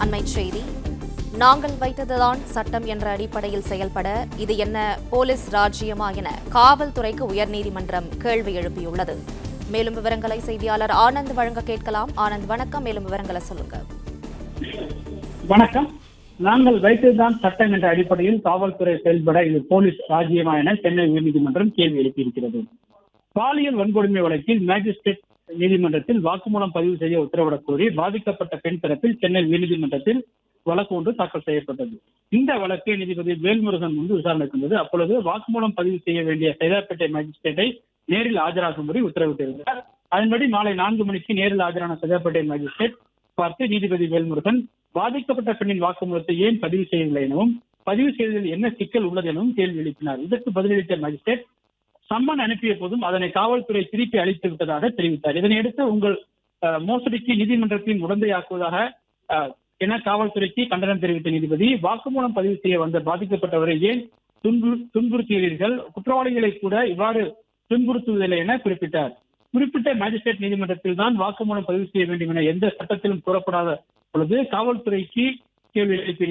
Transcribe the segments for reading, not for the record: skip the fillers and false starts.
அண்மைச் செய்தி. நாங்கள் வைத்ததுதான் சட்டம் என்ற அடிப்படையில் செயல்பட இது என்ன போலீஸ் ராஜ்யமா என காவல்துறைக்கு உயர்நீதிமன்றம் கேள்வி எழுப்பியுள்ளது. மேலும் விவரங்களை செய்தியாளர் ஆனந்த் வழங்க கேட்கலாம். ஆனந்த், வணக்கம். மேலும் விவரங்களை சொல்லுங்க. வணக்கம். நாங்கள் வைத்ததுதான் சட்டம் என்ற அடிப்படையில் காவல்துறை செயல்பட இது போலீஸ் ராஜ்யமா என சென்னை உயர்நீதிமன்றம் கேள்வி எழுப்பியிருக்கிறது. பாலியல் வன்கொடுமை வழக்கில் மேஜிஸ்ட்ரேட் நீதிமன்றத்தில் வாக்குமூலம் பதிவு செய்ய உத்தரவிடக் கோரி பாதிக்கப்பட்ட பெண் தரப்பில் சென்னை உயர்நீதிமன்றத்தில் வழக்கு ஒன்று தாக்கல் செய்யப்பட்டது. இந்த வழக்கை நீதிபதி வேல்முருகன் முன்பு விசாரணைக்கு வந்தது. அப்பொழுது வாக்குமூலம் பதிவு செய்ய வேண்டிய சைதாப்பேட்டை மேஜிஸ்ட்ரேட்டை நேரில் ஆஜராகும்படி உத்தரவிட்டிருந்தார். அதன்படி மாலை 4 மணிக்கு நேரில் ஆஜரான சைதாப்பேட்டை மேஜிஸ்ட்ரேட் பார்த்து நீதிபதி வேல்முருகன் பாதிக்கப்பட்ட பெண்ணின் வாக்குமூலத்தை ஏன் பதிவு செய்யவில்லை எனவும், பதிவு செய்வதில் என்ன சிக்கல் உள்ளது எனவும் கேள்வி எழுப்பினார். இதற்கு பதிலளித்த மேஜிஸ்ட்ரேட் சம்மன் அனுப்பிய போதும் அதனை காவல்துறை திருப்பி அளித்து விட்டதாக தெரிவித்தார். இதனையடுத்து உங்கள் மோசடிக்கு நீதிமன்றத்தின் உடந்தையாக்குவதாக என காவல்துறைக்கு கண்டனம் தெரிவித்த நீதிபதி வாக்குமூலம் பதிவு செய்ய வந்த பாதிக்கப்பட்டவரை ஏன் துன்புறுத்துகிறீர்கள், குற்றவாளிகளை கூட இவ்வாறு துன்புறுத்துவதில்லை என குறிப்பிட்டார். குறிப்பிட்ட மேஜிஸ்ட்ரேட் நீதிமன்றத்தில் தான் வாக்குமூலம் பதிவு செய்ய வேண்டும் என எந்த சட்டத்திலும் கூறப்படாத பொழுது காவல்துறைக்கு கேள்வி எழுப்பிய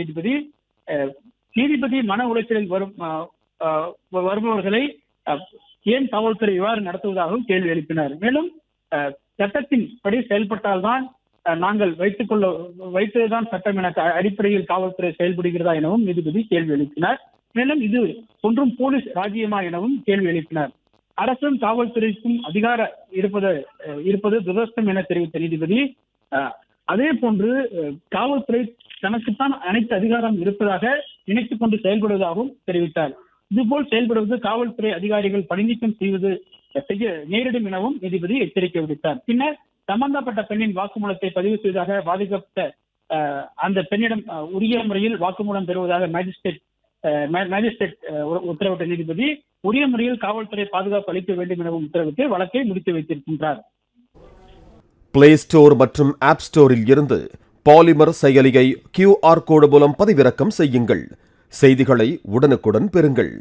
நீதிபதி மன உளைச்சலில் வருபவர்களை ஏன் காவல்துறை இவ்வாறு நடத்துவதாகவும் கேள்வி எழுப்பினார். மேலும் சட்டத்தின் படி செயல்பட்டால்தான் நாங்கள் வைத்ததுதான் சட்டம் என அடிப்படையில் காவல்துறை செயல்படுகிறதா எனவும் நீதிபதி கேள்வி எழுப்பினார். மேலும் இது ஒன்றும் போலீஸ் ராஜ்யமா எனவும் கேள்வி எழுப்பினார். அரசும் காவல்துறைக்கும் அதிகாரம் இருப்பது துரதிர்ஷ்டம் என தெரிவித்த நீதிபதி அதே போன்று காவல்துறை தனக்குத்தான் அனைத்து அதிகாரம் இருப்பதாக நினைத்துக் கொண்டு செயல்படுவதாகவும் தெரிவித்தார். இதுபோல் செயல்படுவது காவல்துறை அதிகாரிகள் பணிநீக்கம் செய்ய நேரிடும் எனவும் நீதிபதி எச்சரிக்கை விடுத்தார். பின்னர் சம்பந்தப்பட்ட பெண்ணின் வாக்குமூலத்தை பதிவு செய்வதாக பாதிக்கப்பட்ட அந்த பெண்ணிடம் உரிய முறையில் வாக்குமூலம் பெறுவதாக மேஜிஸ்ட்ரேட் உத்தரவிட்ட நீதிபதி உரிய முறையில் காவல்துறை பாதுகாப்பு அளிக்க வேண்டும் எனவும் உத்தரவிட்டு வழக்கை முடித்து வைத்திருக்கின்றார். பிளே ஸ்டோர் மற்றும் ஆப் ஸ்டோரில் இருந்து பாலிமர் செயலியை QR கோடு மூலம் பதிவிறக்கம் செய்யுங்கள். செய்திகளை உடனுக்குடன் பெறுங்கள்.